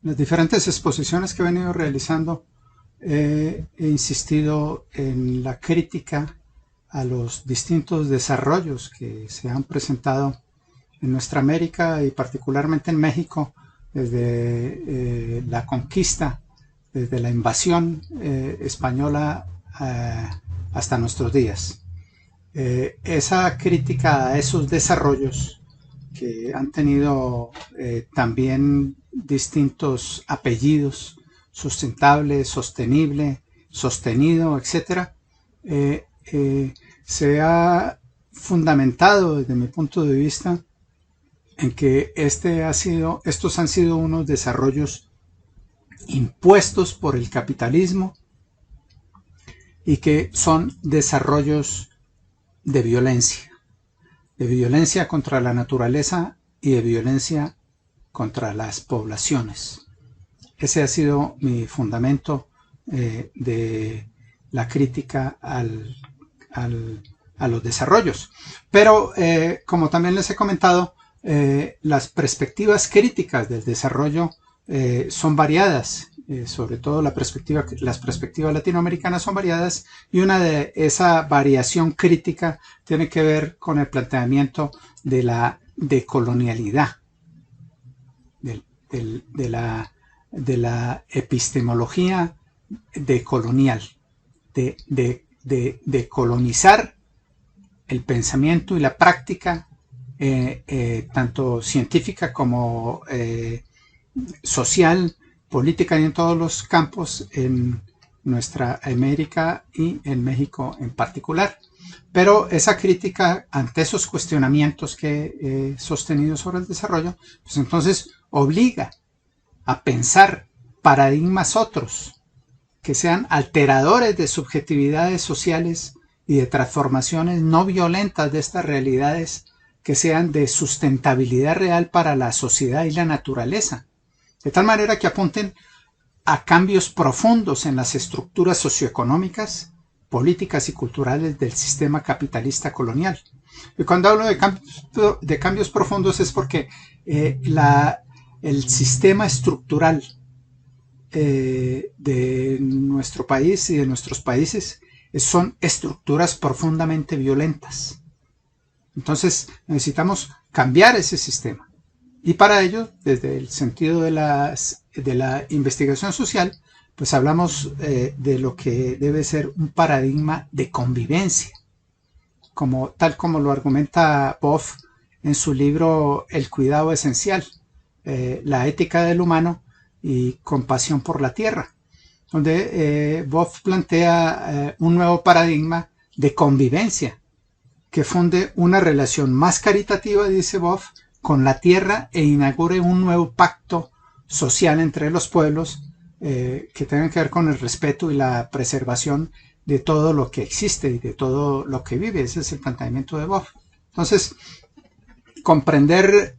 Las diferentes exposiciones que he venido realizando he insistido en la crítica a los distintos desarrollos que se han presentado en nuestra América y particularmente en México desde la conquista, desde la invasión española hasta nuestros días. Esa crítica a esos desarrollos que han tenido también distintos apellidos, sustentable, sostenible, sostenido, etcétera, se ha fundamentado desde mi punto de vista en que estos han sido unos desarrollos impuestos por el capitalismo y que son desarrollos de violencia contra la naturaleza y de violencia contra las poblaciones. Ese ha sido mi fundamento de la crítica a los desarrollos. Pero, como también les he comentado, las perspectivas críticas del desarrollo son variadas, sobre todo las perspectivas latinoamericanas son variadas, y una de esa variación crítica tiene que ver con el planteamiento de la decolonialidad, de la epistemología decolonial, de colonizar el pensamiento y la práctica tanto científica como social, política y en todos los campos en nuestra América y en México en particular. Pero esa crítica ante esos cuestionamientos que he sostenido sobre el desarrollo, pues entonces obliga a pensar paradigmas otros que sean alteradores de subjetividades sociales y de transformaciones no violentas de estas realidades que sean de sustentabilidad real para la sociedad y la naturaleza, de tal manera que apunten a cambios profundos en las estructuras socioeconómicas, políticas y culturales del sistema capitalista colonial. Y cuando hablo de cambios profundos es porque el sistema estructural de nuestro país y de nuestros países son estructuras profundamente violentas. Entonces necesitamos cambiar ese sistema. Y para ello, desde el sentido de la investigación social, pues hablamos de lo que debe ser un paradigma de convivencia, tal como lo argumenta Boff en su libro El cuidado esencial, la ética del humano y compasión por la tierra, donde Boff plantea un nuevo paradigma de convivencia que funde una relación más caritativa, dice Boff, con la tierra e inaugure un nuevo pacto social entre los pueblos que tenga que ver con el respeto y la preservación de todo lo que existe y de todo lo que vive. Ese es el planteamiento de Boff. Entonces, comprender,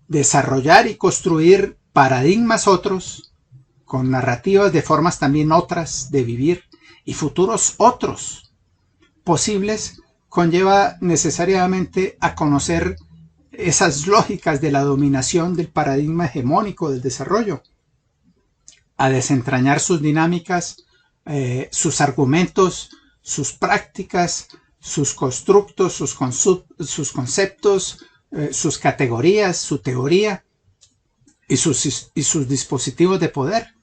desarrollar y construir paradigmas otros, con narrativas de formas también otras de vivir y futuros otros posibles, conlleva necesariamente a conocer esas lógicas de la dominación del paradigma hegemónico del desarrollo, a desentrañar sus dinámicas, sus argumentos, sus prácticas, sus constructos, sus conceptos, sus categorías, su teoría y sus dispositivos de poder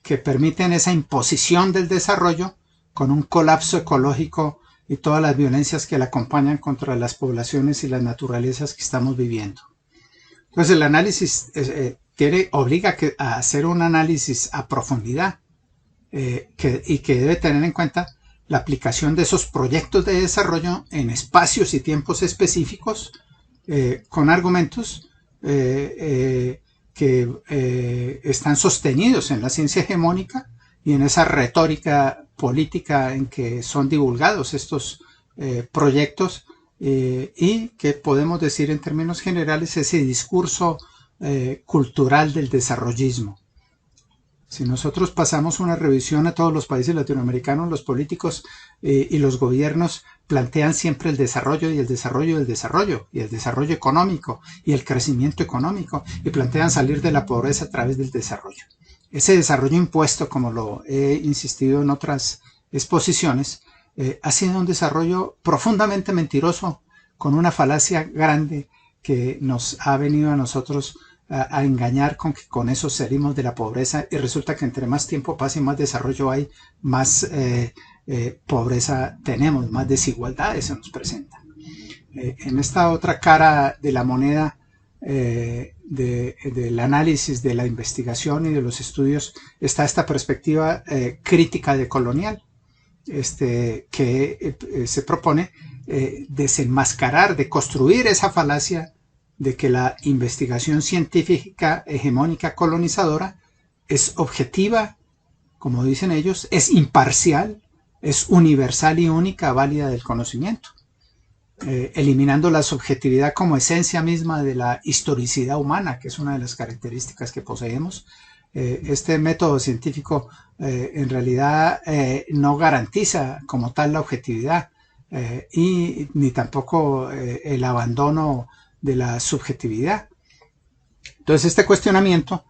que permiten esa imposición del desarrollo con un colapso ecológico y todas las violencias que la acompañan contra las poblaciones y las naturalezas que estamos viviendo. Entonces el análisis obliga a hacer un análisis a profundidad y que debe tener en cuenta la aplicación de esos proyectos de desarrollo en espacios y tiempos específicos con argumentos que están sostenidos en la ciencia hegemónica y en esa retórica política en que son divulgados estos proyectos y que podemos decir en términos generales ese discurso cultural del desarrollismo. Si nosotros pasamos una revisión a todos los países latinoamericanos, los políticos y los gobiernos plantean siempre el desarrollo y el desarrollo y el desarrollo y el desarrollo económico y el crecimiento económico y plantean salir de la pobreza a través del desarrollo. Ese desarrollo impuesto, como lo he insistido en otras exposiciones, ha sido un desarrollo profundamente mentiroso, con una falacia grande que nos ha venido a nosotros a engañar con que con eso salimos de la pobreza, y resulta que entre más tiempo pasa y más desarrollo hay, más pobreza tenemos, más desigualdades se nos presentan. En esta otra cara de la moneda del análisis, de la investigación y de los estudios está esta perspectiva crítica de colonial, que se propone desenmascarar, de construir esa falacia de que la investigación científica hegemónica colonizadora es objetiva, como dicen ellos, es imparcial, es universal y única, válida del conocimiento, eliminando la subjetividad como esencia misma de la historicidad humana, que es una de las características que poseemos. Este método científico en realidad no garantiza como tal la objetividad y ni tampoco el abandono de la subjetividad. Entonces este cuestionamiento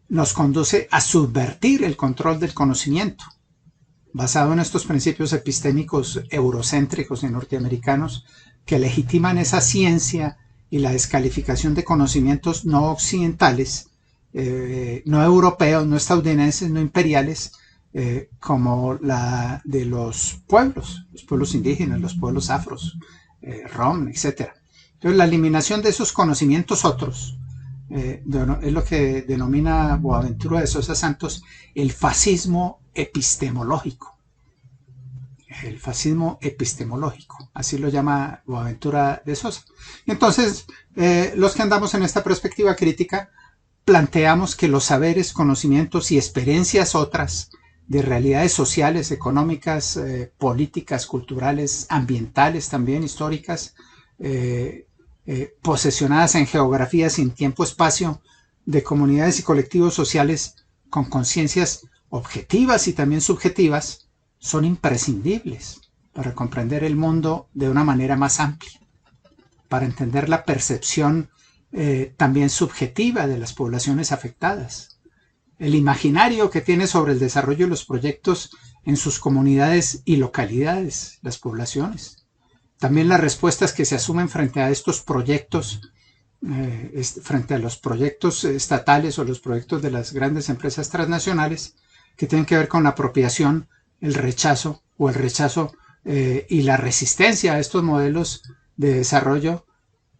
nos conduce a subvertir el control del conocimiento, basado en estos principios epistémicos eurocéntricos y norteamericanos que legitiman esa ciencia y la descalificación de conocimientos no occidentales, no europeos, no estadounidenses, no imperiales, como la de los pueblos indígenas, los pueblos afros, rom, etc. Entonces la eliminación de esos conocimientos otros es lo que denomina Boaventura de Sosa Santos el fascismo epistemológico. El fascismo epistemológico, así lo llama Boaventura de Sosa. Entonces, los que andamos en esta perspectiva crítica, planteamos que los saberes, conocimientos y experiencias otras de realidades sociales, económicas, políticas, culturales, ambientales también, históricas, posesionadas en geografía sin tiempo-espacio, de comunidades y colectivos sociales con conciencias objetivas y también subjetivas, son imprescindibles para comprender el mundo de una manera más amplia, para entender la percepción también subjetiva de las poblaciones afectadas, el imaginario que tiene sobre el desarrollo de los proyectos en sus comunidades y localidades, las poblaciones. También las respuestas que se asumen frente a estos proyectos, frente a los proyectos estatales o los proyectos de las grandes empresas transnacionales, que tienen que ver con la apropiación, el rechazo y la resistencia a estos modelos de desarrollo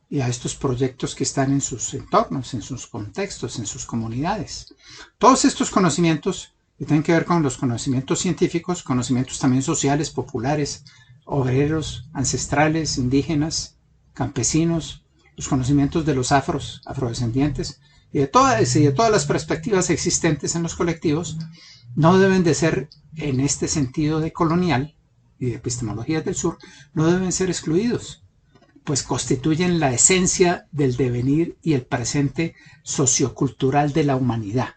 y a estos proyectos que están en sus entornos, en sus contextos, en sus comunidades. Todos estos conocimientos que tienen que ver con los conocimientos científicos, conocimientos también sociales, populares, obreros, ancestrales, indígenas, campesinos, los conocimientos de los afrodescendientes y de todas las perspectivas existentes en los colectivos, no deben de ser, en este sentido de colonial y de epistemologías del sur, no deben ser excluidos, pues constituyen la esencia del devenir y el presente sociocultural de la humanidad.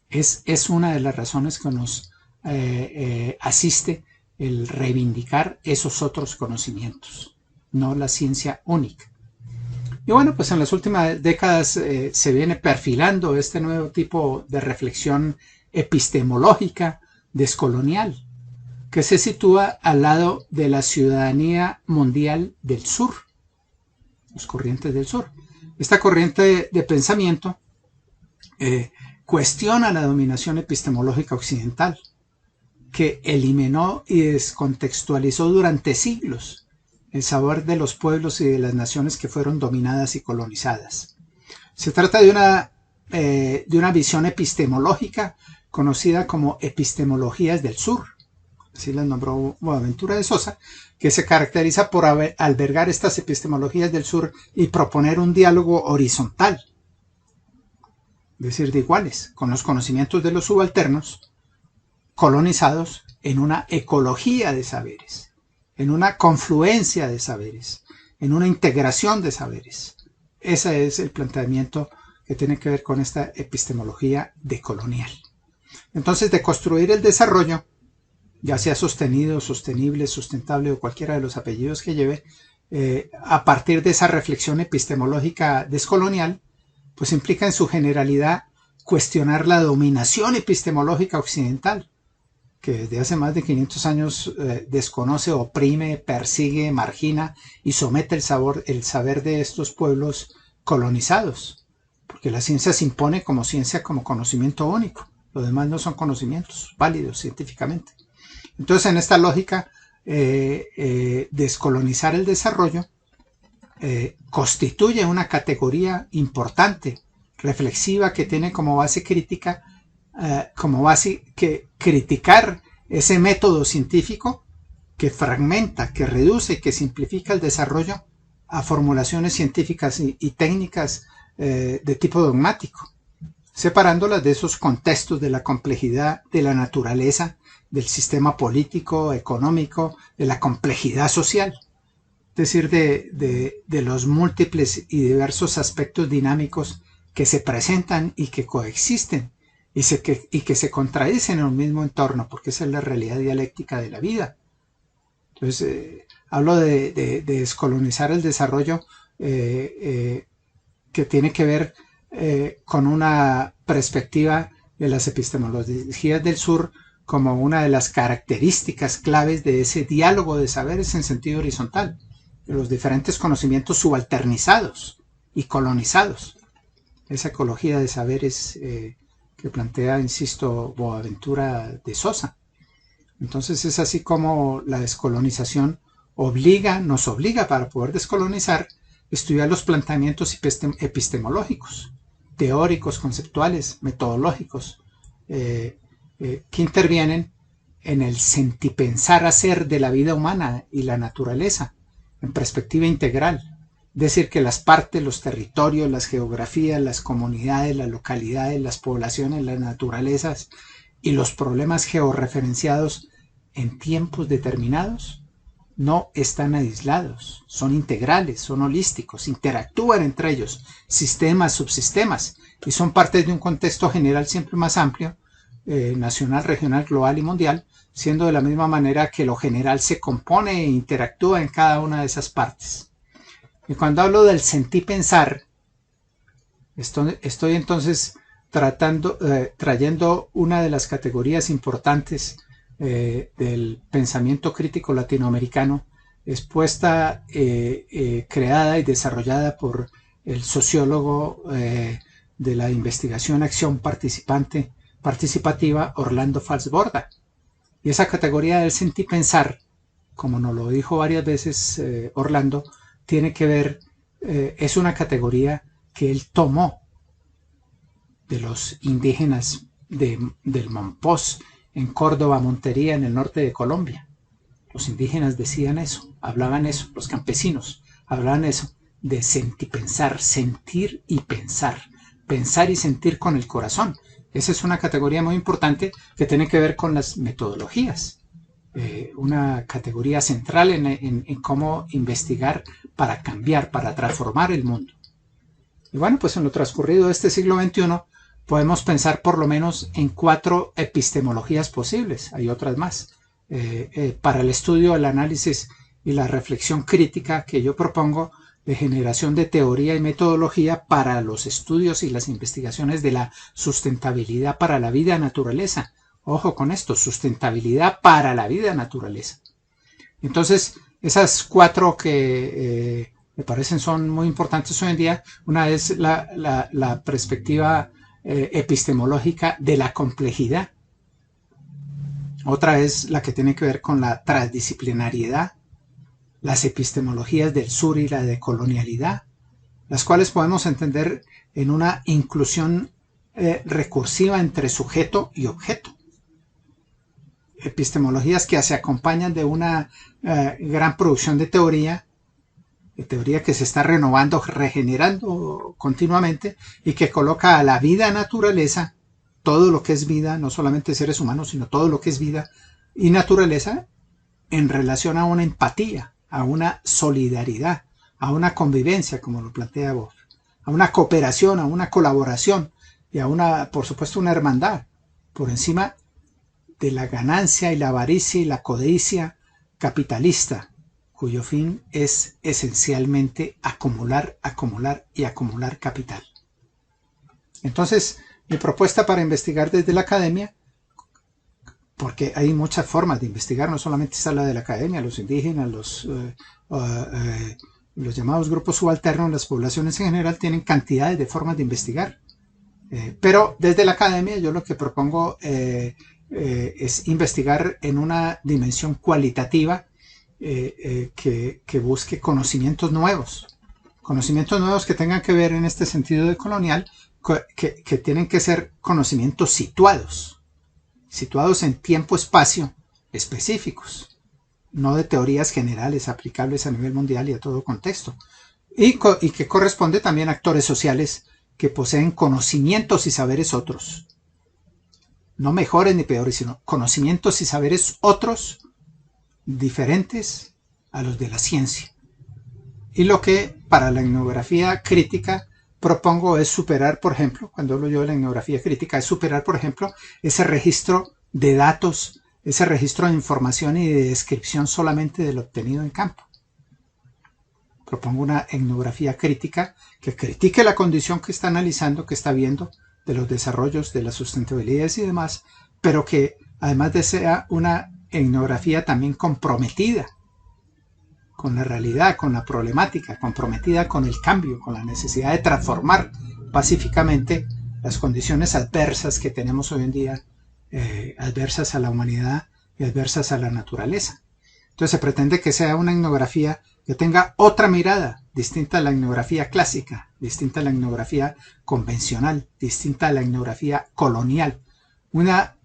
Es una de las razones que nos asiste el reivindicar esos otros conocimientos, no la ciencia única. Y bueno, pues en las últimas décadas se viene perfilando este nuevo tipo de reflexión epistemológica descolonial, que se sitúa al lado de la ciudadanía mundial del sur, los corrientes del sur. Esta corriente de pensamiento cuestiona la dominación epistemológica occidental, que eliminó y descontextualizó durante siglos el saber de los pueblos y de las naciones que fueron dominadas y colonizadas. Se trata de una visión epistemológica conocida como epistemologías del sur, así las nombró Boaventura de Sosa, que se caracteriza por albergar estas epistemologías del sur y proponer un diálogo horizontal, es decir, de iguales, con los conocimientos de los subalternos colonizados en una ecología de saberes, en una confluencia de saberes, en una integración de saberes. Ese es el planteamiento que tiene que ver con esta epistemología decolonial. Entonces, de construir el desarrollo, ya sea sostenido, sostenible, sustentable o cualquiera de los apellidos que lleve, a partir de esa reflexión epistemológica descolonial, pues implica en su generalidad cuestionar la dominación epistemológica occidental, que desde hace más de 500 años desconoce, oprime, persigue, margina y somete el saber de estos pueblos colonizados, porque la ciencia se impone como ciencia, como conocimiento único. Los demás no son conocimientos válidos científicamente. Entonces, en esta lógica, descolonizar el desarrollo constituye una categoría importante, reflexiva, que tiene como base crítica, como base que criticar ese método científico que fragmenta, que reduce y que simplifica el desarrollo a formulaciones científicas y técnicas de tipo dogmático, separándolas de esos contextos de la complejidad de la naturaleza, del sistema político, económico, de la complejidad social, es decir, de los múltiples y diversos aspectos dinámicos que se presentan y que coexisten y que se contradicen en un mismo entorno, porque esa es la realidad dialéctica de la vida. Entonces, hablo de descolonizar el desarrollo que tiene que ver con una perspectiva de las epistemologías del sur como una de las características claves de ese diálogo de saberes en sentido horizontal, de los diferentes conocimientos subalternizados y colonizados. Esa ecología de saberes que plantea, insisto, Boaventura de Sosa. Entonces es así como la descolonización nos obliga para poder descolonizar, estudiar los planteamientos epistemológicos, teóricos, conceptuales, metodológicos, que intervienen en el sentipensar hacer de la vida humana y la naturaleza en perspectiva integral. Es decir, que las partes, los territorios, las geografías, las comunidades, las localidades, las poblaciones, las naturalezas y los problemas georreferenciados en tiempos determinados no están aislados, son integrales, son holísticos, interactúan entre ellos, sistemas, subsistemas, y son parte de un contexto general siempre más amplio, nacional, regional, global y mundial, siendo de la misma manera que lo general se compone e interactúa en cada una de esas partes. Y cuando hablo del sentir pensar, estoy entonces trayendo una de las categorías importantes del pensamiento crítico latinoamericano, expuesta, creada y desarrollada por el sociólogo de la investigación acción participativa Orlando Falsborda. Y esa categoría del sentir pensar, como nos lo dijo varias veces Orlando, tiene que ver, es una categoría que él tomó de los indígenas del Mompox en Córdoba, Montería, en el norte de Colombia. Los indígenas decían eso, hablaban eso, los campesinos hablaban eso, de sentipensar, sentir y pensar y sentir con el corazón. Esa es una categoría muy importante que tiene que ver con las metodologías, una categoría central en cómo investigar para cambiar, para transformar el mundo. Y bueno, pues en lo transcurrido de este siglo XXI podemos pensar por lo menos en 4 epistemologías posibles, hay otras más, para el estudio, el análisis y la reflexión crítica que yo propongo de generación de teoría y metodología para los estudios y las investigaciones de la sustentabilidad para la vida naturaleza. Ojo con esto, sustentabilidad para la vida naturaleza. Entonces, esas 4 que me parecen son muy importantes hoy en día, una es la perspectiva epistemológica de la complejidad, otra es la que tiene que ver con la transdisciplinariedad, las epistemologías del sur y la decolonialidad, las cuales podemos entender en una inclusión recursiva entre sujeto y objeto. Epistemologías que se acompañan de una gran producción de teoría que se está renovando, regenerando continuamente y que coloca a la vida naturaleza, todo lo que es vida, no solamente seres humanos, sino todo lo que es vida y naturaleza, en relación a una empatía, a una solidaridad, a una convivencia, como lo plantea Bohr. a una cooperación, a una colaboración y a una, por supuesto, una hermandad, por encima de la ganancia y la avaricia y la codicia capitalista, cuyo fin es esencialmente acumular, acumular y acumular capital. Entonces, mi propuesta para investigar desde la academia, porque hay muchas formas de investigar, no solamente está la de la academia, los indígenas, los llamados grupos subalternos, las poblaciones en general tienen cantidades de formas de investigar. Pero desde la academia yo lo que propongo es investigar en una dimensión cualitativa que busque conocimientos nuevos que tengan que ver en este sentido de colonial, que tienen que ser conocimientos situados en tiempo-espacio específicos, no de teorías generales aplicables a nivel mundial y a todo contexto, y que corresponde también a actores sociales que poseen conocimientos y saberes otros, no mejores ni peores, sino conocimientos y saberes otros diferentes a los de la ciencia. Y lo que para la etnografía crítica propongo es superar, por ejemplo, cuando hablo yo de la etnografía crítica, es superar, por ejemplo, ese registro de datos, ese registro de información y de descripción solamente de lo obtenido en campo. Propongo una etnografía crítica que critique la condición que está analizando, que está viendo, de los desarrollos, de las sustentabilidades y demás, pero que además de sea una etnografía también comprometida con la realidad, con la problemática, comprometida con el cambio, con la necesidad de transformar pacíficamente las condiciones adversas que tenemos hoy en día, adversas a la humanidad y adversas a la naturaleza. Entonces se pretende que sea una etnografía que tenga otra mirada, distinta a la etnografía clásica, distinta a la etnografía convencional, distinta a la etnografía colonial. Una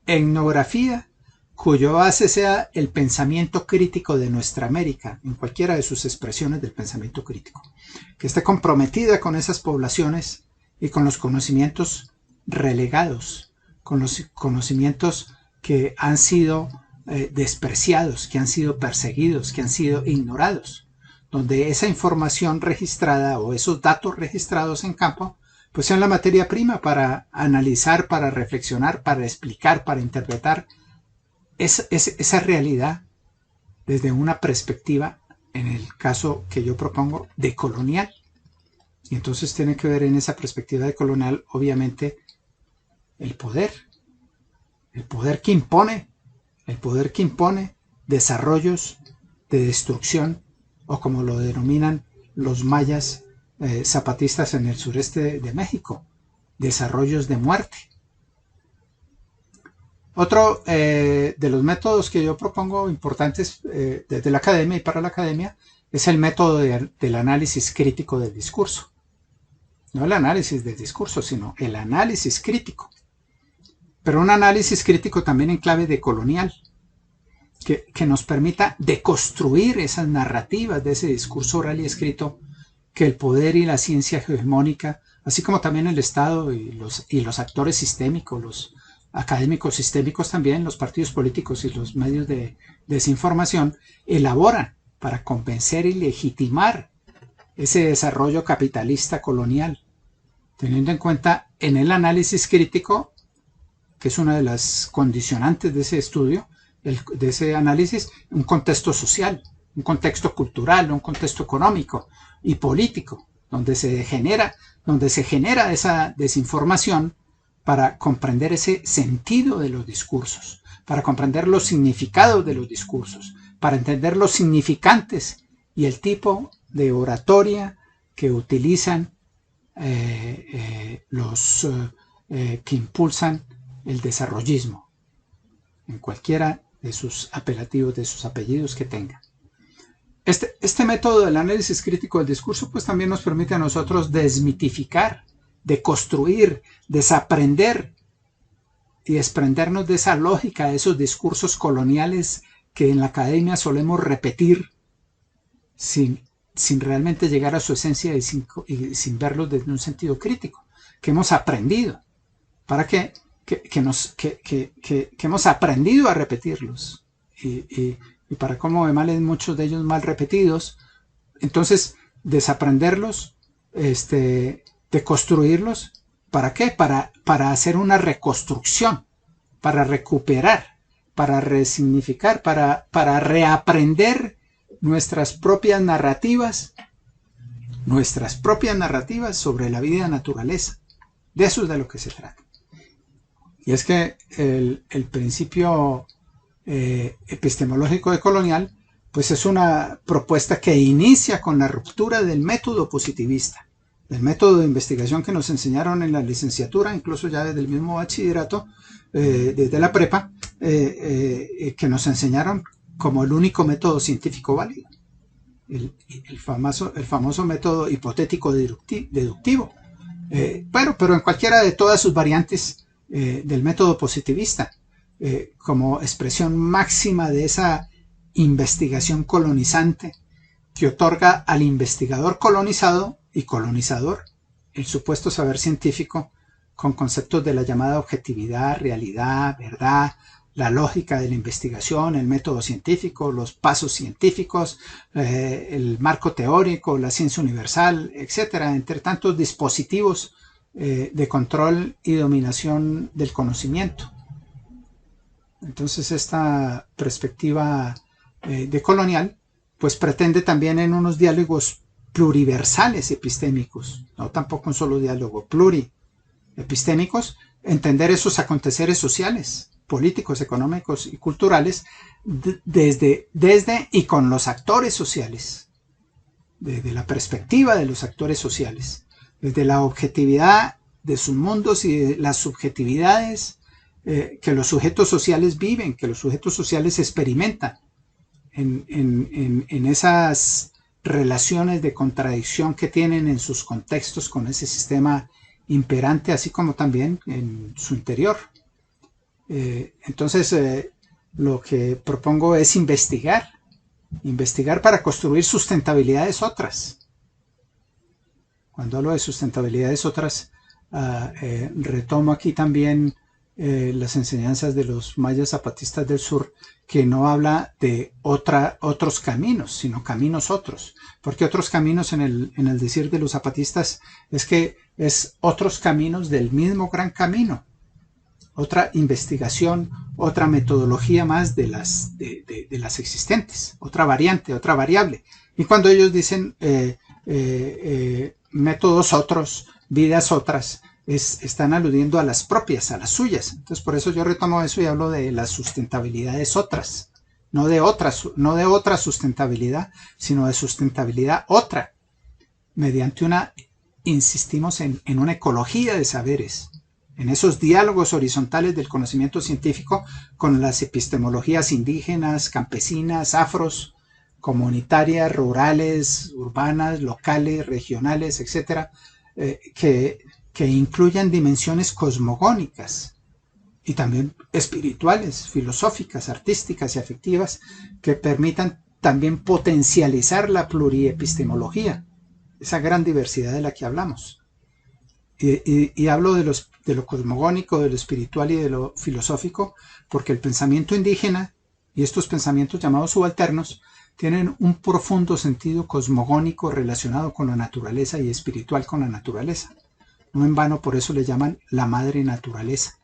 etnografía cuyo base sea el pensamiento crítico de nuestra América, en cualquiera de sus expresiones del pensamiento crítico, que esté comprometida con esas poblaciones y con los conocimientos relegados, con los conocimientos que han sido despreciados, que han sido perseguidos, que han sido ignorados, donde esa información registrada o esos datos registrados en campo pues sean la materia prima para analizar, para reflexionar, para explicar, para interpretar esa realidad desde una perspectiva, en el caso que yo propongo, de colonial. Y entonces tiene que ver en esa perspectiva de colonial, obviamente, el poder que impone desarrollos de destrucción, o como lo denominan los mayas zapatistas en el sureste de desarrollos de muerte. Otro de los métodos que yo propongo importantes desde la academia y para la academia es el método del análisis crítico del discurso. No el análisis del discurso, sino el análisis crítico. Pero un análisis crítico también en clave de colonial, que nos permita deconstruir esas narrativas de ese discurso oral y escrito que el poder y la ciencia hegemónica, así como también el Estado y los actores sistémicos, los académicos sistémicos también, los partidos políticos y los medios de desinformación, elaboran para convencer y legitimar ese desarrollo capitalista colonial, teniendo en cuenta en el análisis crítico, que es una de las condicionantes de ese estudio, de ese análisis, un contexto social, un contexto cultural, un contexto económico y político, donde se genera esa desinformación para comprender ese sentido de los discursos, para comprender los significados de los discursos, para entender los significantes y el tipo de oratoria que utilizan los que impulsan el desarrollismo, en cualquiera de sus apelativos, de sus apellidos que tenga. Este método del análisis crítico del discurso pues también nos permite a nosotros desmitificar, deconstruir, desaprender y desprendernos de esa lógica, de esos discursos coloniales que en la academia solemos repetir sin realmente llegar a su esencia y sin verlos desde un sentido crítico, que hemos aprendido. ¿Para qué? Que hemos aprendido a repetirlos y para cómo me malen muchos de ellos mal repetidos. Entonces desaprenderlos de construirlos. ¿Para qué? Para hacer una reconstrucción, para recuperar, para resignificar, para reaprender nuestras propias narrativas sobre la vida y la naturaleza. De eso es de lo que se trata. Y es que el principio epistemológico decolonial pues es una propuesta que inicia con la ruptura del método positivista, del método de investigación que nos enseñaron en la licenciatura, incluso ya desde el mismo bachillerato, desde la prepa, que nos enseñaron como el único método científico válido, el famoso método hipotético deductivo, pero en cualquiera de todas sus variantes del método positivista, como expresión máxima de esa investigación colonizante que otorga al investigador colonizado y colonizador el supuesto saber científico con conceptos de la llamada objetividad, realidad, verdad, la lógica de la investigación, el método científico, los pasos científicos, el marco teórico, la ciencia universal, etcétera, entre tantos dispositivos de control y dominación del conocimiento. Entonces esta perspectiva decolonial pues pretende también en unos diálogos pluriversales epistémicos, no tampoco un solo diálogo, pluriepistémicos, entender esos aconteceres sociales, políticos, económicos y culturales desde y con los actores sociales, desde la perspectiva de los actores sociales, desde la objetividad de sus mundos y de las subjetividades que los sujetos sociales viven, que los sujetos sociales experimentan en esas relaciones de contradicción que tienen en sus contextos con ese sistema imperante, así como también en su interior. Entonces, lo que propongo es investigar para construir sustentabilidades otras. Cuando hablo de sustentabilidades otras, retomo aquí también las enseñanzas de los mayas zapatistas del sur, que no habla de otros caminos, sino caminos otros. Porque otros caminos en el decir de los zapatistas es que es otros caminos del mismo gran camino. Otra investigación, otra metodología más de las existentes, otra variante, otra variable. Y cuando ellos dicen métodos otros, vidas otras, están aludiendo a las propias, a las suyas. Entonces por eso yo retomo eso y hablo de las sustentabilidades otras, no de otra sustentabilidad, sino de sustentabilidad otra, mediante insistimos en una ecología de saberes, en esos diálogos horizontales del conocimiento científico con las epistemologías indígenas, campesinas, afros, comunitarias, rurales, urbanas, locales, regionales, etcétera, que incluyan dimensiones cosmogónicas y también espirituales, filosóficas, artísticas y afectivas, que permitan también potencializar la pluriepistemología, esa gran diversidad de la que hablamos. Y hablo de lo cosmogónico, de lo espiritual y de lo filosófico, porque el pensamiento indígena y estos pensamientos llamados subalternos tienen un profundo sentido cosmogónico relacionado con la naturaleza y espiritual con la naturaleza. No en vano por eso le llaman la madre naturaleza.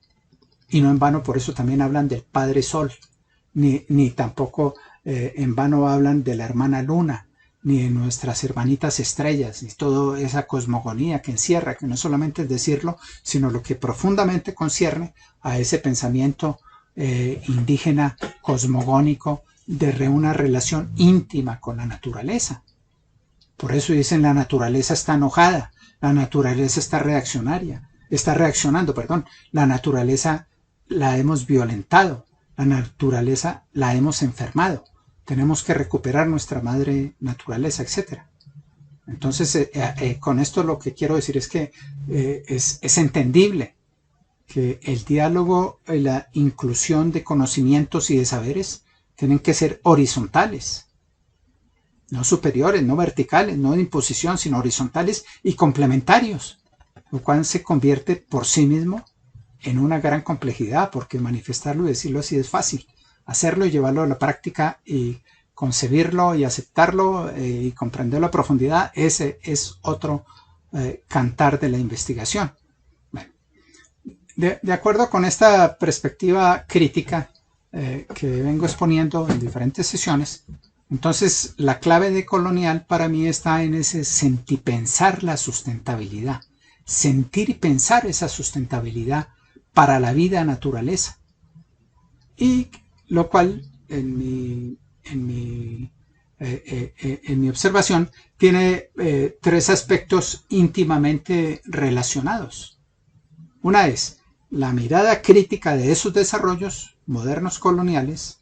Y no en vano por eso también hablan del padre sol. Ni tampoco en vano hablan de la hermana luna, ni de nuestras hermanitas estrellas, ni toda esa cosmogonía que encierra, que no solamente es decirlo, sino lo que profundamente concierne a ese pensamiento indígena cosmogónico de una relación íntima con la naturaleza. Por eso dicen la naturaleza está enojada, la naturaleza está reaccionando, la naturaleza la hemos violentado, la naturaleza la hemos enfermado, tenemos que recuperar nuestra madre naturaleza, etc. Entonces, con esto lo que quiero decir es que es entendible que el diálogo y la inclusión de conocimientos y de saberes tienen que ser horizontales, no superiores, no verticales, no de imposición, sino horizontales y complementarios, lo cual se convierte por sí mismo en una gran complejidad, porque manifestarlo y decirlo así es fácil, hacerlo y llevarlo a la práctica y concebirlo y aceptarlo y comprenderlo a profundidad, ese es otro cantar de la investigación. Bueno, de acuerdo con esta perspectiva crítica que vengo exponiendo en diferentes sesiones, entonces la clave de colonial para mí está en ese sentipensar la sustentabilidad, sentir y pensar esa sustentabilidad para la vida naturaleza, y lo cual en mi observación tiene tres aspectos íntimamente relacionados. Una es la mirada crítica de esos desarrollos modernos coloniales.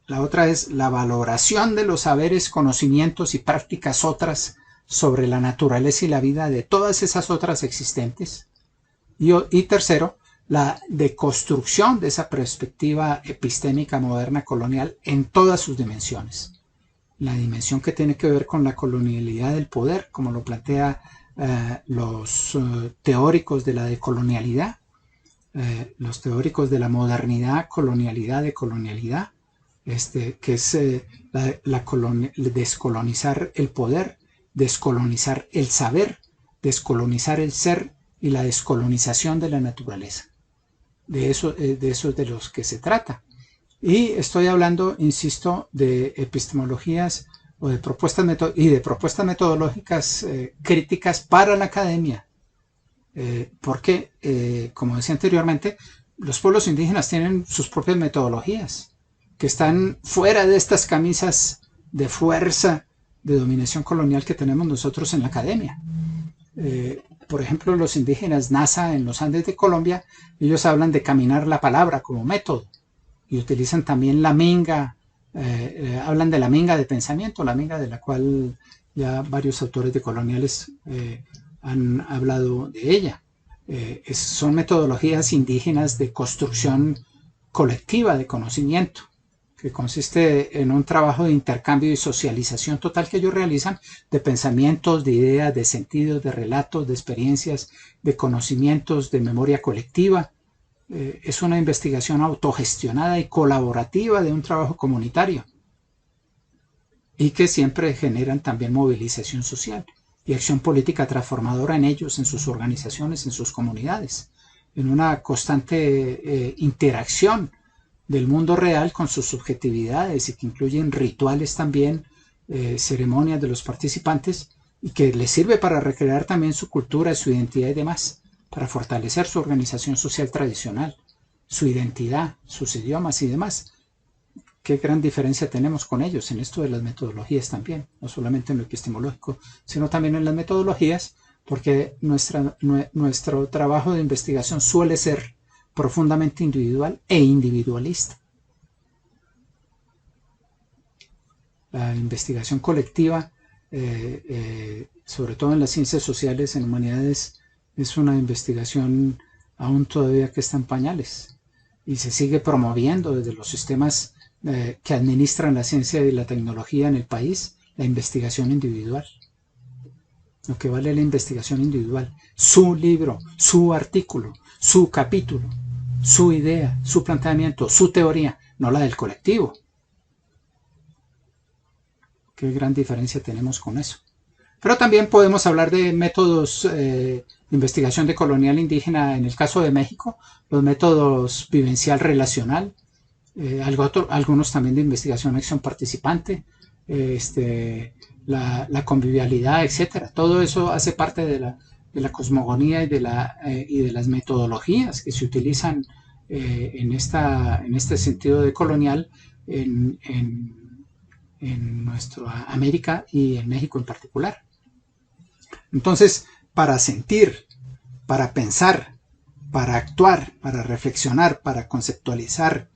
La otra es la valoración de los saberes, conocimientos y prácticas otras sobre la naturaleza y la vida de todas esas otras existentes. Y tercero, la deconstrucción de esa perspectiva epistémica moderna colonial en todas sus dimensiones. La dimensión que tiene que ver con la colonialidad del poder, como lo plantea los teóricos de la decolonialidad, los teóricos de la modernidad, colonialidad, decolonialidad, que es descolonizar el poder, descolonizar el saber, descolonizar el ser y la descolonización de la naturaleza. De eso es de los que se trata. Y estoy hablando, insisto, de epistemologías o de propuestas metodológicas críticas para la academia. Porque, como decía anteriormente, los pueblos indígenas tienen sus propias metodologías que están fuera de estas camisas de fuerza de dominación colonial que tenemos nosotros en la academia. Por ejemplo, los indígenas Nasa en los Andes de Colombia, ellos hablan de caminar la palabra como método y utilizan también la minga, hablan de la minga de pensamiento, la minga de la cual ya varios autores decoloniales han hablado de ella. Son metodologías indígenas de construcción colectiva de conocimiento, que consiste en un trabajo de intercambio y socialización total que ellos realizan de pensamientos, de ideas, de sentidos, de relatos, de experiencias, de conocimientos, de memoria colectiva. Es una investigación autogestionada y colaborativa de un trabajo comunitario y que siempre generan también movilización social y acción política transformadora en ellos, en sus organizaciones, en sus comunidades, en una constante interacción del mundo real con sus subjetividades y que incluyen rituales también, ceremonias de los participantes y que les sirve para recrear también su cultura, su identidad y demás, para fortalecer su organización social tradicional, su identidad, sus idiomas y demás. Qué gran diferencia tenemos con ellos en esto de las metodologías también, no solamente en lo epistemológico, sino también en las metodologías, porque nuestro trabajo de investigación suele ser profundamente individual e individualista. La investigación colectiva, sobre todo en las ciencias sociales, en humanidades, es una investigación aún todavía que está en pañales y se sigue promoviendo desde los sistemas que administran la ciencia y la tecnología en el país, la investigación individual. Lo que vale la investigación individual, su libro, su artículo, su capítulo, su idea, su planteamiento, su teoría, no la del colectivo. Qué gran diferencia tenemos con eso. Pero también podemos hablar de métodos de investigación de colonial indígena en el caso de México, los métodos vivencial relacional, algunos también de investigación acción participante, la convivialidad, etcétera. Todo eso hace parte de la cosmogonía y de las metodologías que se utilizan en este sentido de colonial en nuestra América y en México en particular. Entonces, para sentir, para pensar, para actuar, para reflexionar, para conceptualizar,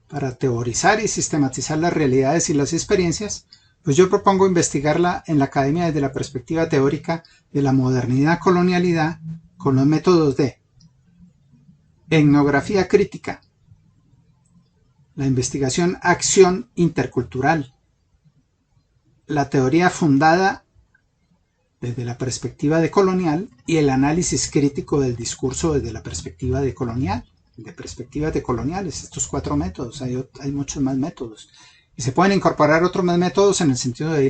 para teorizar y sistematizar las realidades y las experiencias, pues yo propongo investigarla en la academia desde la perspectiva teórica de la modernidad colonialidad con los métodos de etnografía crítica, la investigación acción intercultural, la teoría fundada desde la perspectiva decolonial y el análisis crítico del discurso desde la perspectiva decolonial, de perspectivas decoloniales, estos 4 métodos, hay muchos más métodos. Y se pueden incorporar otros más métodos en el sentido de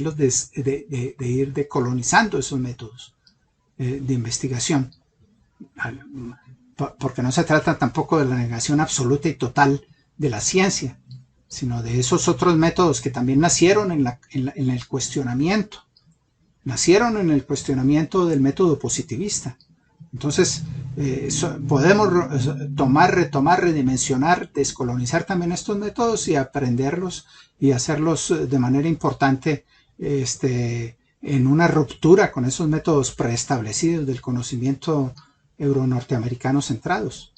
ir decolonizando esos métodos. de investigación, porque no se trata tampoco de la negación absoluta y total de la ciencia, sino de esos otros métodos que también nacieron en el cuestionamiento, del método positivista. Entonces, podemos retomar, redimensionar, descolonizar también estos métodos y aprenderlos y hacerlos de manera importante en una ruptura con esos métodos preestablecidos del conocimiento euro-norteamericano centrados,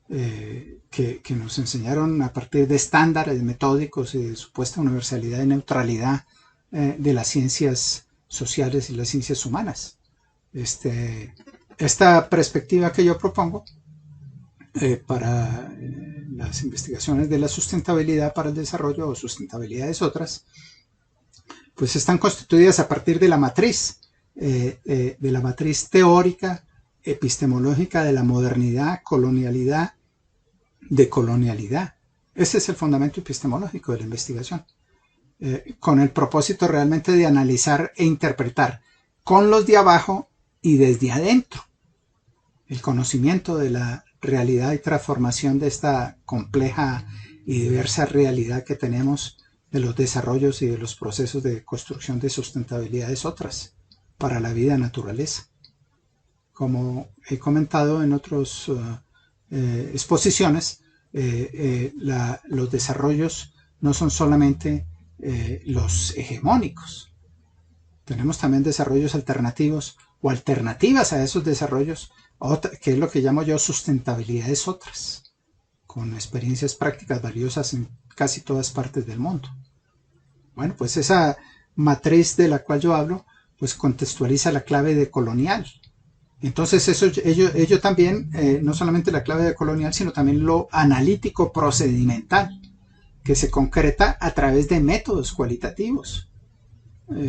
que nos enseñaron a partir de estándares metódicos y de supuesta universalidad y neutralidad de las ciencias sociales y las ciencias humanas. Esta perspectiva que yo propongo para las investigaciones de la sustentabilidad para el desarrollo o sustentabilidades otras, pues están constituidas a partir de la matriz teórica, epistemológica de la modernidad, colonialidad, decolonialidad. Ese es el fundamento epistemológico de la investigación, con el propósito realmente de analizar e interpretar con los de abajo y desde adentro el conocimiento de la realidad y transformación de esta compleja y diversa realidad que tenemos de los desarrollos y de los procesos de construcción de sustentabilidades otras para la vida naturaleza. Como he comentado en otras exposiciones, los desarrollos no son solamente los hegemónicos. Tenemos también desarrollos alternativos o alternativas a esos desarrollos, que es lo que llamo yo sustentabilidades otras, con experiencias prácticas valiosas en casi todas partes del mundo. Bueno, pues esa matriz de la cual yo hablo, pues contextualiza la clave de colonial. Entonces ello también, no solamente la clave de colonial, sino también lo analítico procedimental, que se concreta a través de métodos cualitativos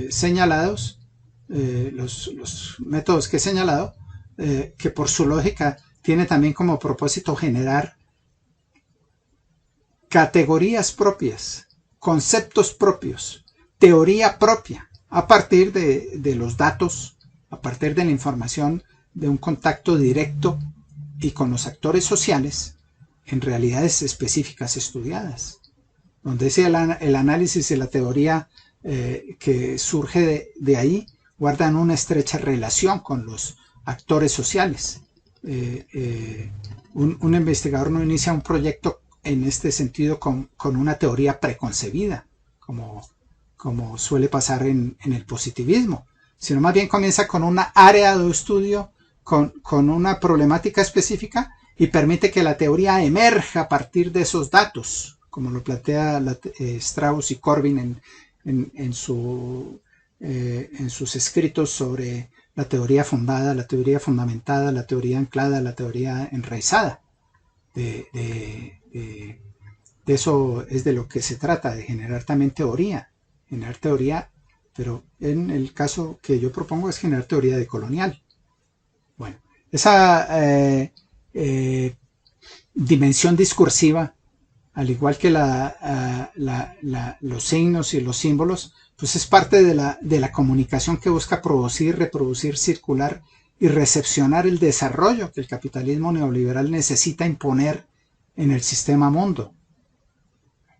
señalados, los métodos que he señalado, que por su lógica tiene también como propósito generar categorías propias, conceptos propios, teoría propia, a partir de los datos, a partir de la información, de un contacto directo y con los actores sociales en realidades específicas estudiadas, donde el análisis y la teoría que surge de ahí guardan una estrecha relación con los actores sociales. Un investigador no inicia un proyecto en este sentido con una teoría preconcebida, como suele pasar en el positivismo, sino más bien comienza con una área de estudio, con una problemática específica, y permite que la teoría emerja a partir de esos datos, como lo plantea Strauss y Corbin en sus escritos sobre la teoría fundada, la teoría fundamentada, la teoría anclada, la teoría enraizada. De eso es de lo que se trata, de generar también teoría, pero en el caso que yo propongo es generar teoría decolonial. Bueno, esa dimensión discursiva, al igual que los signos y los símbolos, pues es parte de la comunicación que busca producir, reproducir, circular y recepcionar el desarrollo que el capitalismo neoliberal necesita imponer en el sistema mundo.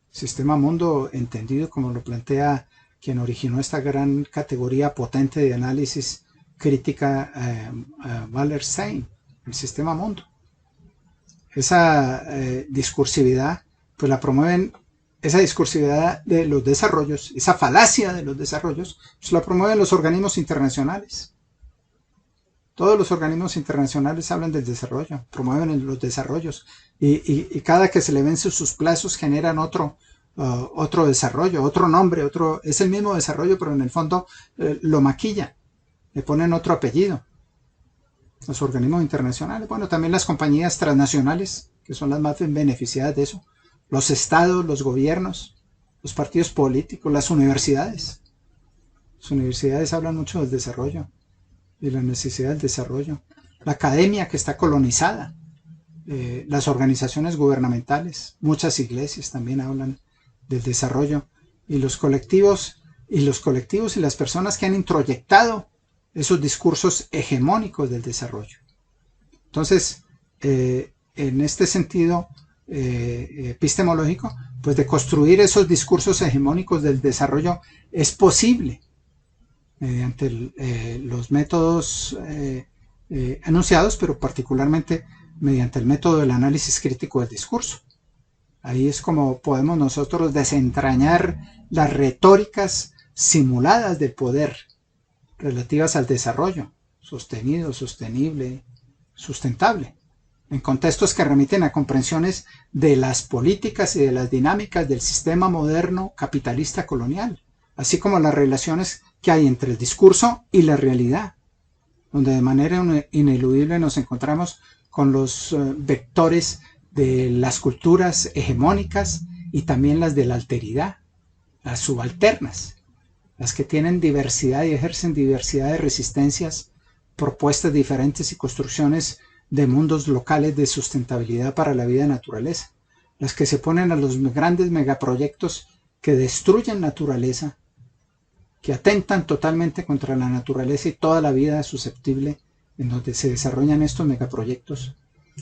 Sistema mundo entendido como lo plantea quien originó esta gran categoría potente de análisis crítica, Wallerstein, el sistema mundo. Esa discursividad, pues la promueven, esa discursividad de los desarrollos, esa falacia de los desarrollos, pues la promueven los organismos internacionales. Todos los organismos internacionales hablan del desarrollo, promueven los desarrollos, y cada que se le vencen sus plazos generan otro desarrollo, otro nombre, es el mismo desarrollo, pero en el fondo lo maquillan, le ponen otro apellido. Los organismos internacionales, bueno, también las compañías transnacionales, que son las más beneficiadas de eso, los estados, los gobiernos, los partidos políticos, las universidades. Las universidades hablan mucho del desarrollo y la necesidad del desarrollo. La academia, que está colonizada, las organizaciones gubernamentales, muchas iglesias también hablan del desarrollo, y los colectivos y las personas que han introyectado esos discursos hegemónicos del desarrollo. Entonces, en este sentido epistemológico, pues de construir esos discursos hegemónicos del desarrollo es posible mediante los métodos enunciados, pero particularmente mediante el método del análisis crítico del discurso. Ahí es como podemos nosotros desentrañar las retóricas simuladas del poder relativas al desarrollo sostenido, sostenible, sustentable, en contextos que remiten a comprensiones de las políticas y de las dinámicas del sistema moderno capitalista colonial, así como las relaciones que hay entre el discurso y la realidad, donde de manera ineludible nos encontramos con los vectores de las culturas hegemónicas y también las de la alteridad, las subalternas, las que tienen diversidad y ejercen diversidad de resistencias, propuestas diferentes y construcciones de mundos locales de sustentabilidad para la vida y naturaleza, las que se oponen a los grandes megaproyectos que destruyen naturaleza, que atentan totalmente contra la naturaleza y toda la vida susceptible en donde se desarrollan estos megaproyectos,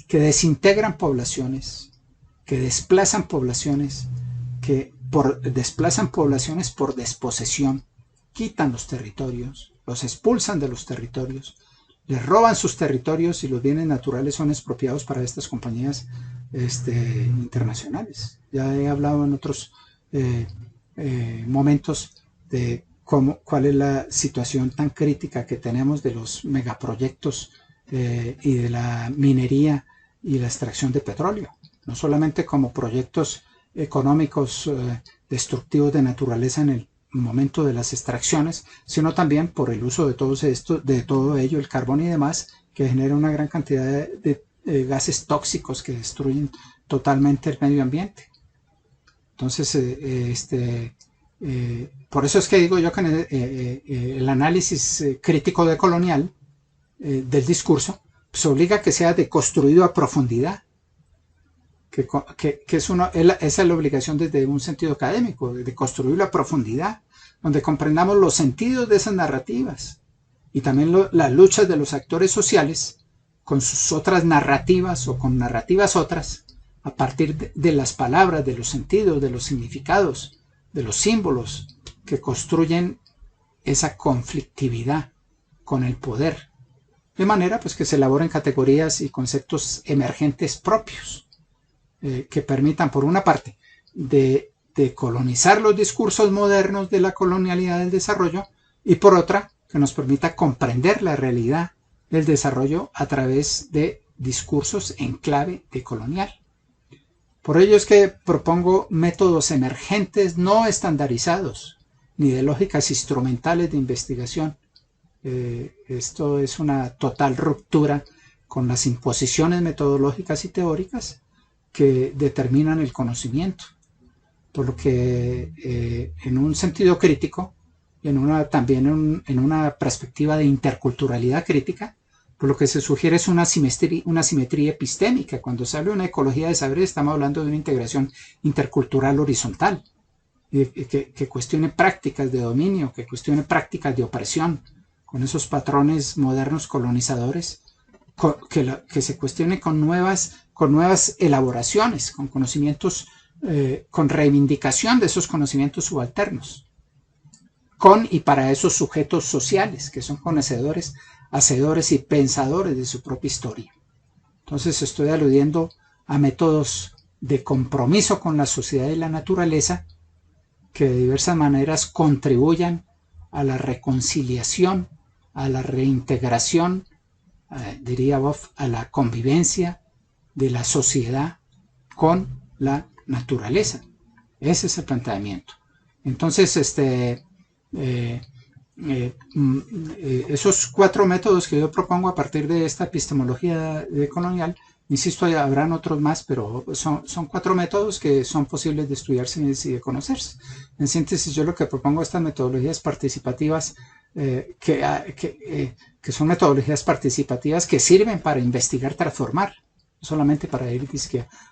que desintegran poblaciones, que desplazan poblaciones, que desplazan poblaciones por desposesión, quitan los territorios, los expulsan de los territorios, les roban sus territorios y los bienes naturales son expropiados para estas compañías internacionales. Ya he hablado en otros momentos de cuál es la situación tan crítica que tenemos de los megaproyectos y de la minería y la extracción de petróleo, no solamente como proyectos económicos destructivos de naturaleza en el momento de las extracciones, sino también por el uso de todo ello, el carbón y demás, que genera una gran cantidad de gases tóxicos que destruyen totalmente el medio ambiente. Entonces, por eso es que digo yo que el análisis crítico decolonial del discurso pues obliga a que sea deconstruido a profundidad, que esa es la obligación desde un sentido académico, de construirlo a profundidad, donde comprendamos los sentidos de esas narrativas y también las luchas de los actores sociales con sus otras narrativas o con narrativas otras, a partir de las palabras, de los sentidos, de los significados, de los símbolos que construyen esa conflictividad con el poder, de manera pues que se elaboren categorías y conceptos emergentes propios que permitan, por una parte, de colonizar los discursos modernos de la colonialidad del desarrollo y por otra, que nos permita comprender la realidad del desarrollo a través de discursos en clave decolonial. Por ello es que propongo métodos emergentes no estandarizados, ni de lógicas instrumentales de investigación. Esto es una total ruptura con las imposiciones metodológicas y teóricas que determinan el conocimiento. Por lo que en un sentido crítico y también en una perspectiva de interculturalidad crítica, por lo que se sugiere es una simetría epistémica. Cuando se habla de una ecología de saber, estamos hablando de una integración intercultural horizontal, que cuestione prácticas de dominio, que cuestione prácticas de opresión, con esos patrones modernos colonizadores, que se cuestione con nuevas elaboraciones, con conocimientos, con reivindicación de esos conocimientos subalternos, con y para esos sujetos sociales, que son conocedores, hacedores y pensadores de su propia historia. Entonces estoy aludiendo a métodos de compromiso con la sociedad y la naturaleza que de diversas maneras contribuyan a la reconciliación, a la reintegración, diría Boff, a la convivencia de la sociedad con la naturaleza. Ese es el planteamiento. Entonces, esos 4 métodos que yo propongo a partir de esta epistemología decolonial, insisto, habrán otros más, pero son 4 métodos que son posibles de estudiarse y de conocerse. En síntesis, yo lo que propongo estas metodologías participativas, que son metodologías participativas que sirven para investigar, transformar, no solamente para ir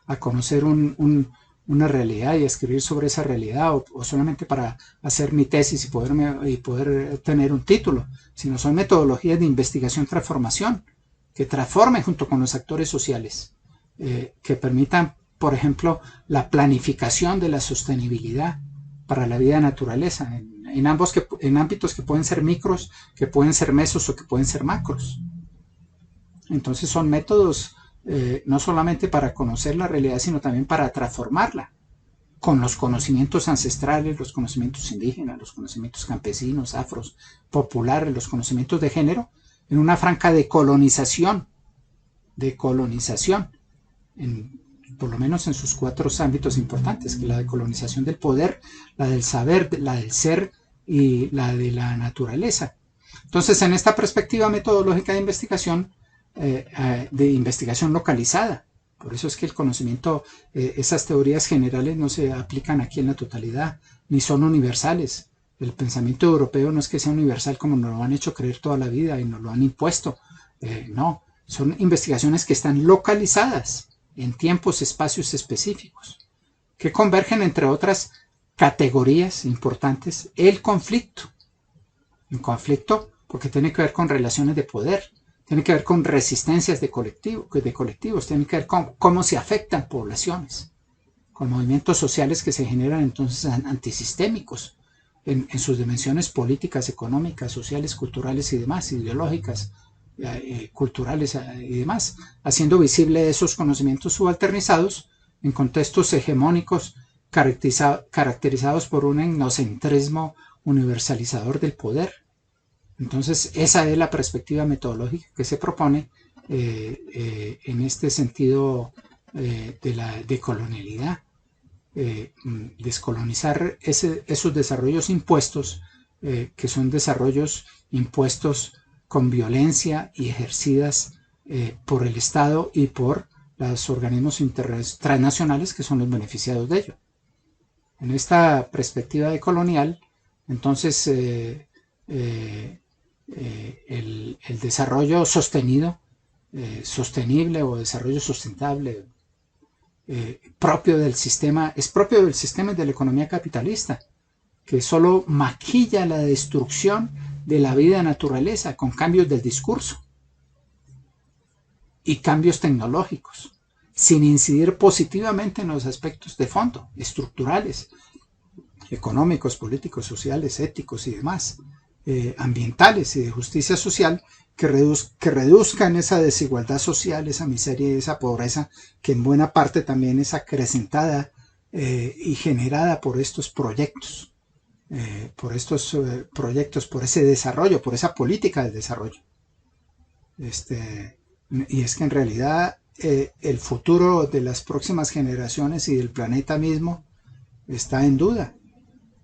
a conocer un una realidad y escribir sobre esa realidad, o solamente para hacer mi tesis y poder tener un título, sino son metodologías de investigación-transformación que transformen junto con los actores sociales, que permitan, por ejemplo, la planificación de la sostenibilidad para la vida de naturaleza, en ámbitos que pueden ser micros, que pueden ser mesos o que pueden ser macros. Entonces son métodos no solamente para conocer la realidad, sino también para transformarla con los conocimientos ancestrales, los conocimientos indígenas, los conocimientos campesinos, afros, populares, los conocimientos de género, en una franca decolonización, por lo menos en sus 4 ámbitos importantes, que es la decolonización del poder, la del saber, la del ser y la de la naturaleza. Entonces, en esta perspectiva metodológica de investigación localizada, por eso es que el conocimiento, esas teorías generales no se aplican aquí en la totalidad, ni son universales. El pensamiento europeo no es que sea universal como nos lo han hecho creer toda la vida y nos lo han impuesto. No, son investigaciones que están localizadas en tiempos, espacios específicos, que convergen, entre otras categorías importantes, el conflicto. El conflicto porque tiene que ver con relaciones de poder, tiene que ver con resistencias de colectivos, tiene que ver con cómo se afectan poblaciones, con movimientos sociales que se generan entonces antisistémicos en sus dimensiones políticas, económicas, sociales, culturales y demás, ideológicas, culturales y demás, haciendo visible esos conocimientos subalternizados en contextos hegemónicos caracterizados por un etnocentrismo universalizador del poder. Entonces, esa es la perspectiva metodológica que se propone en este sentido de la decolonialidad. Descolonizar esos desarrollos impuestos, que son desarrollos impuestos con violencia y ejercidas por el Estado y por los organismos transnacionales que son los beneficiados de ello. En esta perspectiva decolonial, entonces, el desarrollo sostenido, sostenible o desarrollo sustentable, propio del sistema y de la economía capitalista, que solo maquilla la destrucción de la vida de naturaleza con cambios del discurso y cambios tecnológicos, sin incidir positivamente en los aspectos de fondo, estructurales, económicos, políticos, sociales, éticos y demás, ambientales y de justicia social, que reduzcan esa desigualdad social, esa miseria y esa pobreza, que en buena parte también es acrecentada y generada por estos proyectos, por ese desarrollo, por esa política de desarrollo. Y es que en realidad el futuro de las próximas generaciones y del planeta mismo está en duda.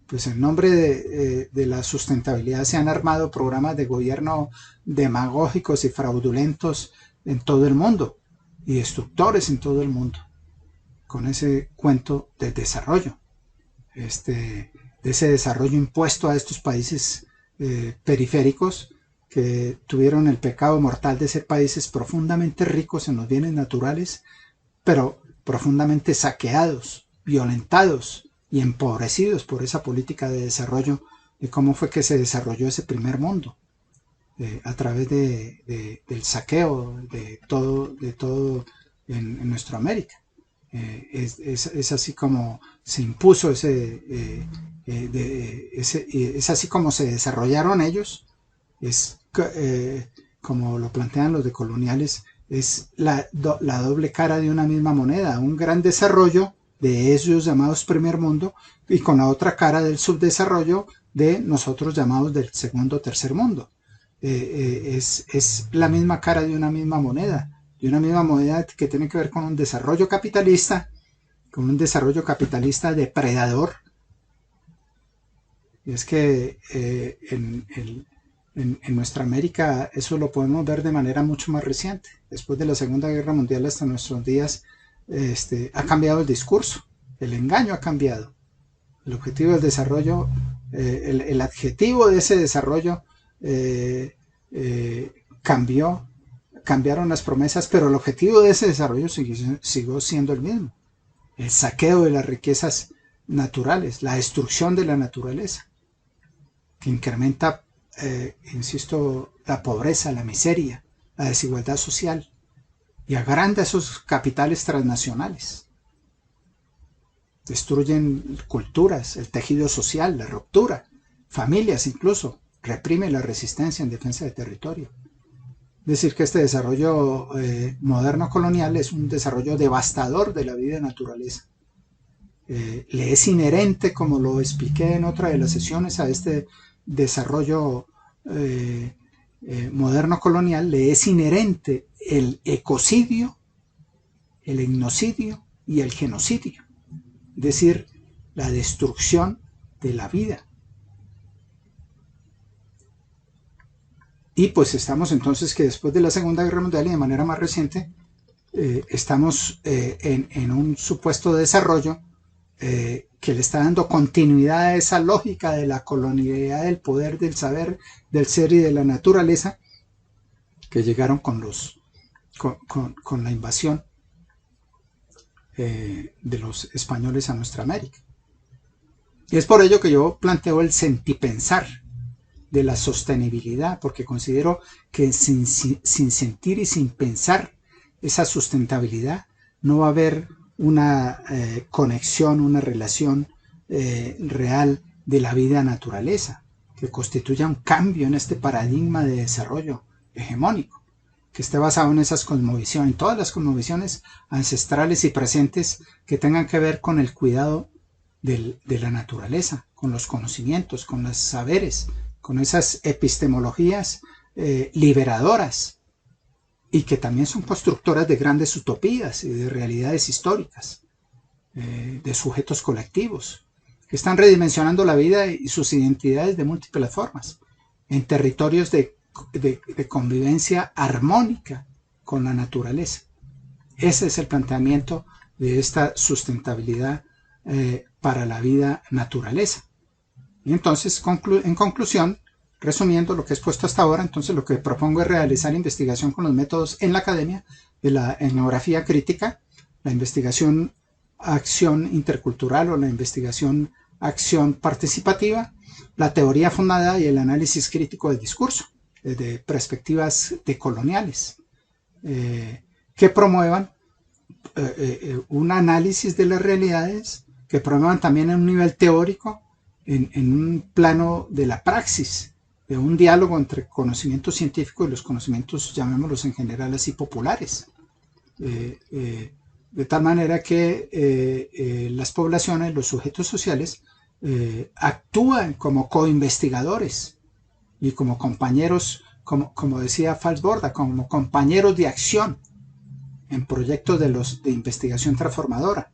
Pues en nombre de la sustentabilidad se han armado programas de gobierno demagógicos y fraudulentos en todo el mundo y destructores en todo el mundo, con ese cuento de desarrollo, de ese desarrollo impuesto a estos países periféricos que tuvieron el pecado mortal de ser países profundamente ricos en los bienes naturales, pero profundamente saqueados, violentados y empobrecidos por esa política de desarrollo, de cómo fue que se desarrolló ese primer mundo, a través del saqueo de todo en nuestra América. Es así como se impuso es así como se desarrollaron ellos, es como lo plantean los decoloniales, es la doble cara de una misma moneda, un gran desarrollo de ellos llamados primer mundo y con la otra cara del subdesarrollo de nosotros llamados del segundo o tercer mundo. Es la misma cara de una misma moneda que tiene que ver con un desarrollo capitalista depredador. Y es que en nuestra América eso lo podemos ver de manera mucho más reciente. Después de la Segunda Guerra Mundial hasta nuestros días, ha cambiado el discurso, el engaño ha cambiado, el objetivo del desarrollo, el adjetivo de ese desarrollo cambiaron las promesas, pero el objetivo de ese desarrollo siguió siendo el mismo, el saqueo de las riquezas naturales, la destrucción de la naturaleza, que incrementa, insisto, la pobreza, la miseria, la desigualdad social y agranda esos capitales transnacionales. Destruyen culturas, el tejido social, la ruptura, familias incluso, reprime la resistencia en defensa de territorio. Es decir, que este desarrollo moderno colonial es un desarrollo devastador de la vida de naturaleza. Le es inherente, como lo expliqué en otra de las sesiones, a este desarrollo moderno colonial, le es inherente el ecocidio, el etnocidio y el genocidio. Es decir, la destrucción de la vida. Y pues estamos entonces que después de la Segunda Guerra Mundial y de manera más reciente, estamos en un supuesto desarrollo que le está dando continuidad a esa lógica de la colonialidad del poder, del saber, del ser y de la naturaleza que llegaron con la invasión de los españoles a nuestra América. Y es por ello que yo planteo el sentipensar de la sostenibilidad, porque considero que sin sentir y sin pensar esa sustentabilidad no va a haber una conexión, una relación real de la vida naturaleza, que constituya un cambio en este paradigma de desarrollo hegemónico, que esté basado en esas cosmovisiones, en todas las cosmovisiones ancestrales y presentes que tengan que ver con el cuidado de la naturaleza, con los conocimientos, con los saberes, con esas epistemologías liberadoras, y que también son constructoras de grandes utopías y de realidades históricas, de sujetos colectivos, que están redimensionando la vida y sus identidades de múltiples formas, en territorios de convivencia armónica con la naturaleza. Ese es el planteamiento de esta sustentabilidad para la vida naturaleza. Y entonces, en conclusión, resumiendo lo que he expuesto hasta ahora, entonces lo que propongo es realizar investigación con los métodos en la academia de la etnografía crítica, la investigación acción intercultural o la investigación acción participativa, la teoría fundada y el análisis crítico del discurso, desde perspectivas decoloniales, que promuevan un análisis de las realidades, que promuevan también en un nivel teórico, en un plano de la praxis, de un diálogo entre conocimiento científico y los conocimientos, llamémoslos en general así, populares. De tal manera que las poblaciones, los sujetos sociales, actúan como coinvestigadores y como compañeros, como decía Falsborda, como compañeros de acción en proyectos de investigación transformadora,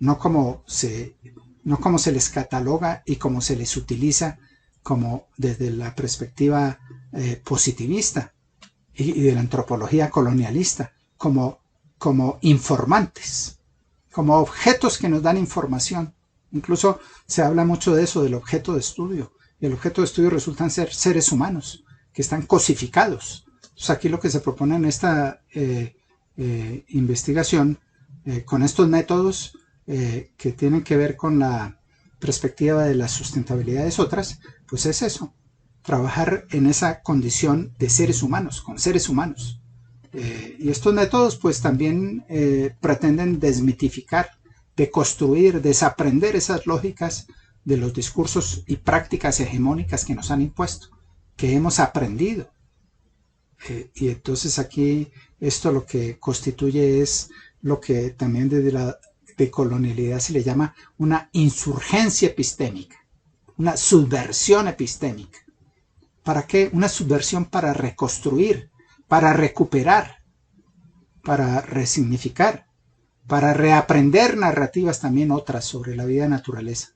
no como se les cataloga y como se les utiliza como desde la perspectiva positivista y de la antropología colonialista, como informantes, como objetos que nos dan información. Incluso se habla mucho de eso, del objeto de estudio. Y el objeto de estudio resultan ser seres humanos que están cosificados. Entonces aquí lo que se propone en esta investigación, con estos métodos que tienen que ver con la perspectiva de las sustentabilidades otras, pues es eso, trabajar en esa condición de seres humanos, con seres humanos. Y estos métodos pues también pretenden desmitificar, deconstruir, desaprender esas lógicas de los discursos y prácticas hegemónicas que nos han impuesto, que hemos aprendido. Y entonces aquí esto lo que constituye es lo que también desde la decolonialidad se le llama una insurgencia epistémica, una subversión epistémica. ¿Para qué? Una subversión para reconstruir, para recuperar, para resignificar, para reaprender narrativas también otras sobre la vida de naturaleza,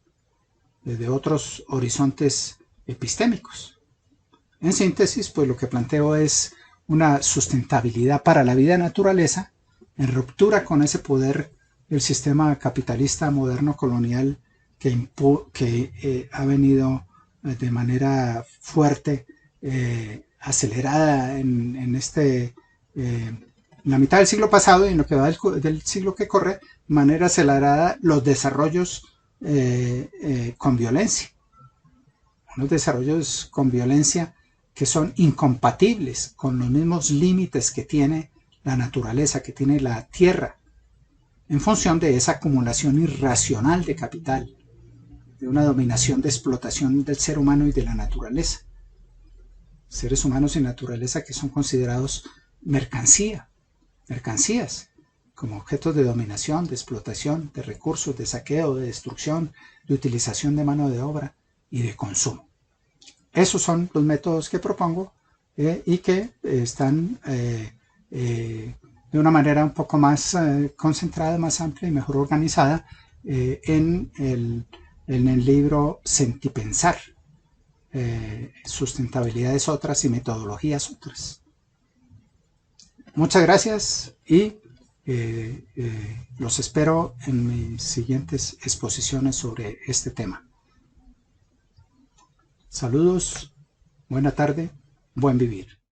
desde otros horizontes epistémicos. En síntesis, pues lo que planteo es una sustentabilidad para la vida de naturaleza en ruptura con ese poder del sistema capitalista moderno colonial que ha venido de manera fuerte, acelerada en este en la mitad del siglo pasado y en lo que va del siglo que corre, de manera acelerada, los desarrollos con violencia. Unos desarrollos con violencia que son incompatibles con los mismos límites que tiene la naturaleza, que tiene la tierra, en función de esa acumulación irracional de capital, de una dominación de explotación del ser humano y de la naturaleza. Seres humanos y naturaleza que son considerados mercancías, como objetos de dominación, de explotación, de recursos, de saqueo, de destrucción, de utilización de mano de obra y de consumo. Esos son los métodos que propongo y que están de una manera un poco más concentrada, más amplia y mejor organizada en el libro Sentipensar, sustentabilidades otras y metodologías otras. Muchas gracias y los espero en mis siguientes exposiciones sobre este tema. Saludos, buena tarde, buen vivir.